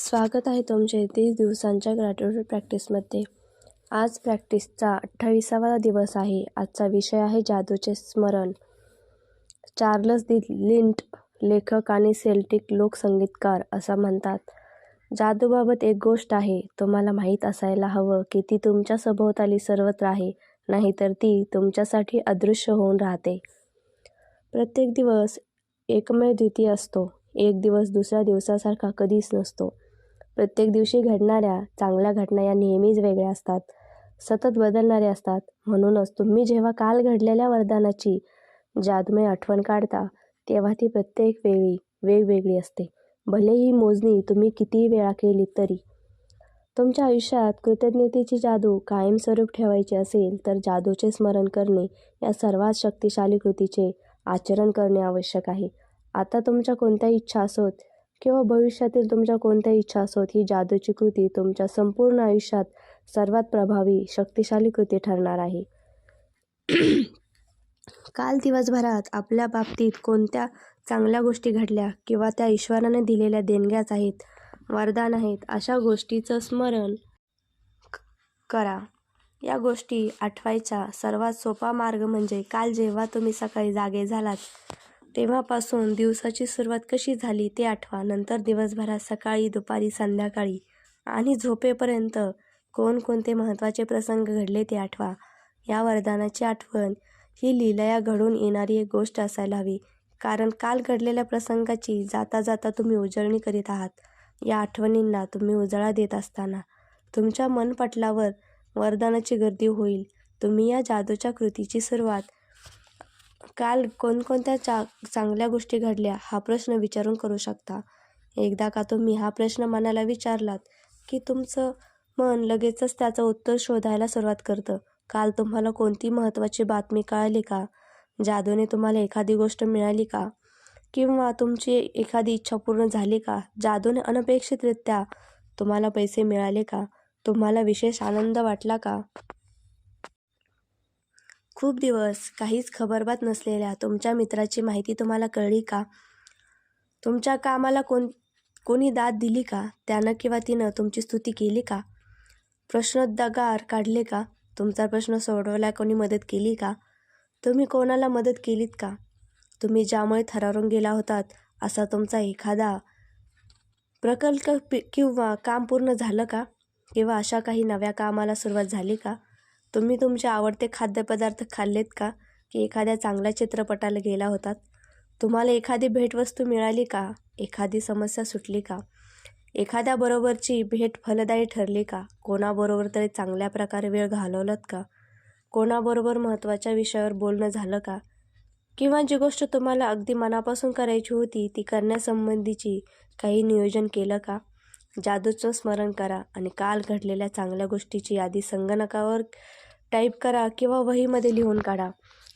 स्वागत आहे तुमचे 30 दिवसांच्या ग्रॅटिट्यूड प्रॅक्टिसमध्ये. आज प्रॅक्टिसचा 28वा दिवस आहे. आजचा विषय आहे जादूचे स्मरण. चार्ल्स लिंट, लेखक आणि सेल्टिक लोकसंगीतकार असं म्हणतात, जादूबाबत एक गोष्ट आहे, तुम्हाला माहीत असायला हवं की ती तुमच्या सभोवताली सर्वत्र आहे, नाहीतर ती तुमच्यासाठी अदृश्य होऊन राहते. प्रत्येक दिवस एकमेव असतो. एक दिवस दुसऱ्या दिवसासारखा कधीच नसतो. प्रत्येक दिवशी घडणाऱ्या चांगल्या घटना या नेहमीच वेगळ्या असतात, सतत बदलणाऱ्या असतात. म्हणूनच तुम्ही जेव्हा काल घडलेल्या वरदानाची जादूमय आठवण काढता, तेव्हा ती प्रत्येक वेळी वेगवेगळी असते. भले ही मोजणी तुम्ही कितीही वेळा केली तरी. तुमच्या आयुष्यात कृतज्ञतेची जादू कायमस्वरूप ठेवायची असेल तर जादूचे स्मरण करणे या सर्वात शक्तिशाली कृतीचे आचरण करणे आवश्यक आहे. आता तुमच्या कोणत्याही इच्छा असोत किंवा भविष्यातील तुमच्या कोणत्याही इच्छा असोत, ही जादूची कृती तुमच्या संपूर्ण आयुष्यात सर्वात प्रभावी, शक्तिशाली कृती ठरणार आहे. काल दिवसभरात आपल्या बाबतीत कोणत्या चांगल्या गोष्टी घडल्या किंवा त्या ईश्वराने दिलेल्या देणग्याच आहेत, वरदान आहेत, अशा गोष्टीचं स्मरण करा. या गोष्टी आठवायचा सर्वात सोपा मार्ग म्हणजे काल जेव्हा तुम्ही सकाळी जागे झालात तेव्हापासून दिवसाची सुरुवात कशी झाली ते आठवा. नंतर दिवसभरात सकाळी, दुपारी, संध्याकाळी आणि झोपेपर्यंत कोणकोणते महत्त्वाचे प्रसंग घडले ते आठवा. या वरदानाची आठवण ही लीलया घडून येणारी एक गोष्ट असायला हवी, कारण काल घडलेल्या प्रसंगाची जाता जाता तुम्ही उजळणी करीत आहात. या आठवणींना तुम्ही उजाळा देत असताना तुमच्या मनपटलावर वरदानाची गर्दी होईल. तुम्ही या जादूच्या कृतीची सुरुवात काल कोणकोणत्या चांगल्या गोष्टी घडल्या हा प्रश्न विचारून करू शकता. एकदा का तुम्ही हा प्रश्न मनाला विचारलात की तुमचं मन लगेचच त्याचं उत्तर शोधायला सुरुवात करतं. काल तुम्हाला कोणती महत्त्वाची बातमी कळाली का? जादूने तुम्हाला एखादी गोष्ट मिळाली का? किंवा तुमची एखादी इच्छा पूर्ण झाली का? जादूने अनपेक्षितरित्या तुम्हाला पैसे मिळाले का? तुम्हाला विशेष आनंद वाटला का? खूप दिवस काहीच खबरबात नसलेल्या तुमच्या मित्राची माहिती तुम्हाला कळली का? तुमच्या कामाला कोणी दाद दिली का? त्यानं किंवा तिनं तुमची स्तुती केली का? प्रश्नोद्गार काढले का? तुमचा प्रश्न सोडवायला कोणी मदत केली का? तुम्ही कोणाला मदत केलीत का? तुम्ही ज्यामुळे थरारून गेला होतात असा तुमचा एखादा प्रकल्प किंवा काम पूर्ण झालं का? किंवा अशा काही नव्या कामाला सुरुवात झाली का? तुम्ही तुमचे आवडते खाद्यपदार्थ खाल्लेत का? की एखाद्या चांगल्या चित्रपटाला गेला होतात? तुम्हाला एखादी भेटवस्तू मिळाली का? एखादी समस्या सुटली का? एखाद्याबरोबरची भेट फलदायी ठरली का? कोणाबरोबर तरी चांगल्या प्रकारे वेळ घालवलात का? कोणाबरोबर महत्त्वाच्या विषयावर बोलणं झालं का? किंवा जी गोष्ट तुम्हाला अगदी मनापासून करायची होती ती करण्यासंबंधीची काही नियोजन केलं का? जादूचं स्मरण करा आणि काल घडलेल्या चांगल्या गोष्टीची यादी संगणकावर टाईप करा किंवा वहीमध्ये लिहून काढा.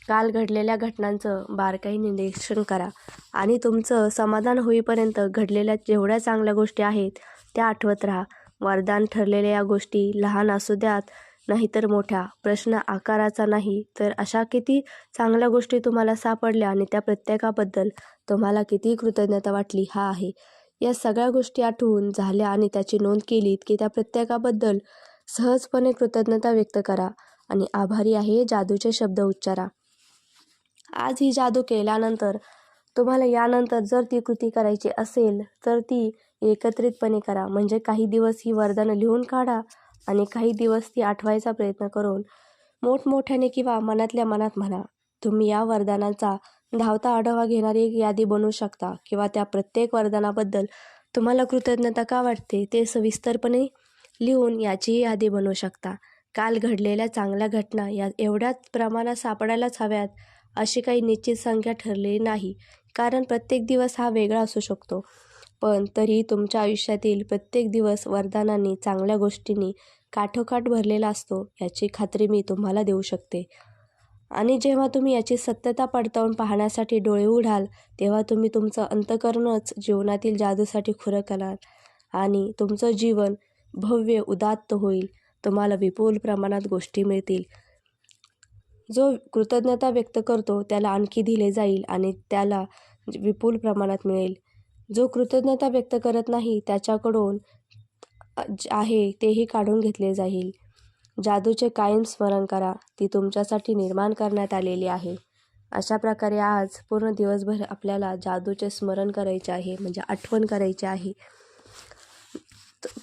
काल घडलेल्या घटनांचं बारकाईने निरीक्षण करा आणि तुमचं समाधान होईपर्यंत घडलेल्या जेवढ्या चांगल्या गोष्टी आहेत त्या आठवत राहा. वरदान ठरलेल्या या गोष्टी लहान असू द्यात नाहीतर मोठ्या, प्रश्न आकाराचा नाही तर अशा किती चांगल्या गोष्टी तुम्हाला सापडल्या आणि त्या प्रत्येकाबद्दल तुम्हाला किती कृतज्ञता वाटली हा आहे. या सगळ्या गोष्टी आठवून झाल्या आणि त्याची नोंद केलीत की त्या प्रत्येकाबद्दल सहजपणे कृतज्ञता व्यक्त करा आणि आभारी आहे जादूचे शब्द उच्चारा. आज ही जादू केल्यानंतर तुम्हाला यानंतर जर ती कृती करायची असेल तर ती एकत्रितपणे करा. म्हणजे काही दिवस ही वरदानं लिहून काढा आणि काही दिवस ती आठवायचा प्रयत्न करून मोठमोठ्याने किंवा मनातल्या मनात म्हणा. तुम्ही या वरदानाचा धावता आढावा घेणारी एक यादी बनवू शकता किंवा त्या प्रत्येक वरदानाबद्दल तुम्हाला कृतज्ञता का वाटते ते सविस्तरपणे लिहून याचीही यादी बनवू शकता. काल घडलेल्या चांगल्या घटना या एवढ्याच प्रमाणात सापडायलाच हव्यात अशी काही निश्चित संख्या ठरलेली नाही, कारण प्रत्येक दिवस हा वेगळा असू शकतो. पण तरीही तुमच्या आयुष्यातील प्रत्येक दिवस वरदानांनी, चांगल्या गोष्टींनी काठोकाठ भरलेला असतो याची खात्री मी तुम्हाला देऊ शकते. आणि जेव्हा तुम्ही याची सत्यता पडताळून पाहण्यासाठी डोळे उघडाल तेव्हा तुम्ही तुमचं अंतःकरणच जीवनातील जादूसाठी खुरं कराल आणि तुमचं जीवन भव्य, उदात्त होईल. तुम्हाला विपुल प्रमाणात गोष्टी मिळतील. जो कृतज्ञता व्यक्त करतो त्याला आणखी दिले जाईल आणि त्याला विपुल प्रमाणात मिळेल. जो कृतज्ञता व्यक्त करत नाही त्याच्याकडून आहे तेही काढून घेतले जाईल. जादूचे कायम स्मरण करा, ती तुमच्यासाठी निर्माण करण्यात आलेली आहे. अशा प्रकारे आज पूर्ण दिवसभर आपल्याला जादूचे स्मरण करायचे आहे, म्हणजे आठवण करायची आहे.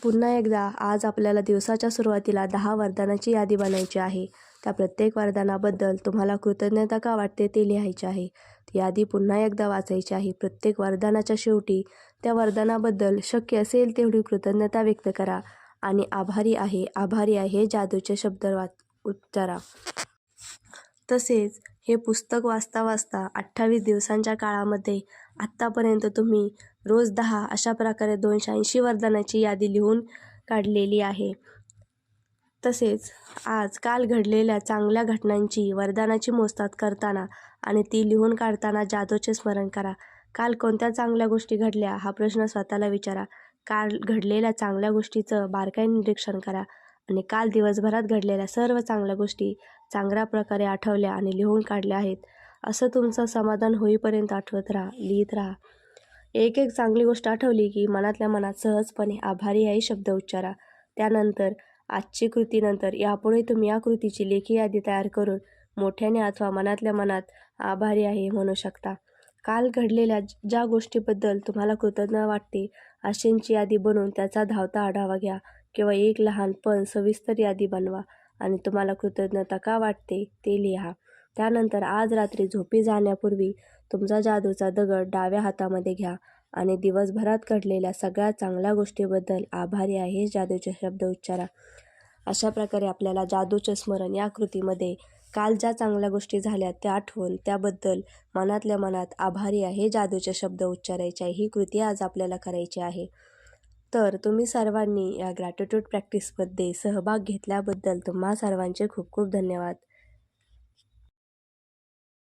पुन्हा एकदा आज आपल्याला दिवसाच्या सुरुवातीला 10 वरदानाची यादी बनायची आहे. त्या प्रत्येक वरदानाबद्दल तुम्हाला कृतज्ञता का वाटते ते लिहायचे आहे. ती यादी पुन्हा एकदा वाचायची आहे. प्रत्येक वरदानाच्या शेवटी त्या वरदानाबद्दल शक्य असेल तेवढी कृतज्ञता व्यक्त करा आणि आभारी आहे जादूचे शब्द उच्चारा. तसेच हे पुस्तक वाचता वाचता 28 दिवसांच्या काळामध्ये आत्तापर्यंत तुम्ही रोज 10 अशा प्रकारे 280 वरदानाची यादी लिहून काढलेली आहे. तसेच आज काल घडलेल्या चांगल्या घटनांची वरदानाची मोजतात करताना आणि ती लिहून काढताना जादूचे स्मरण करा. काल कोणत्या चांगल्या गोष्टी घडल्या हा प्रश्न स्वतःला विचारा. काल घडलेल्या चांगल्या गोष्टीचं बारकाईने निरीक्षण करा आणि काल दिवसभरात घडलेल्या सर्व चांगल्या गोष्टी चांगल्या प्रकारे आठवल्या आणि लिहून काढल्या आहेत. असं तुमचं समाधान होईपर्यंत आठवत राहा, लिहित राहा. एक चांगली गोष्ट आठवली की मनातल्या मनात सहजपणे आभारी आहे शब्द उच्चारा. त्यानंतर आजची कृतीनंतर यापुढे तुम्ही या कृतीची लेखी यादी तयार करून मोठ्याने अथवा मनातल्या मनात आभारी आहे म्हणू शकता. काल घडलेल्या ज्या गोष्टीबद्दल तुम्हाला कृतज्ञ वाटते अशांची यादी बनवून त्याचा धावता आढावा घ्या किंवा एक लहान पण सविस्तर यादी बनवा आणि तुम्हाला कृतज्ञता का वाटते ते लिहा. त्यानंतर आज रात्री झोपी जाण्यापूर्वी तुमचा जादूचा दगड डाव्या हातामध्ये घ्या आणि दिवसभरात घडलेल्या सगळ्या चांगल्या गोष्टीबद्दल आभारी आहे जादूचे शब्द उच्चारा. अशा प्रकारे आपल्याला जादूचे स्मरण या कृतीमध्ये काल ज्या चांगल्या गोष्टी झाल्या त्या आठवून त्याबद्दल मनातल्या मनात आभारी आहे जादूचे शब्द उच्चारायचे आहे. ही कृती आज आपल्याला करायची आहे. तर तुम्ही सर्वांनी या ग्रॅटिट्यूड प्रॅक्टिसमध्ये सहभाग घेतल्याबद्दल तुम्हा सर्वांचे खूप खूप धन्यवाद.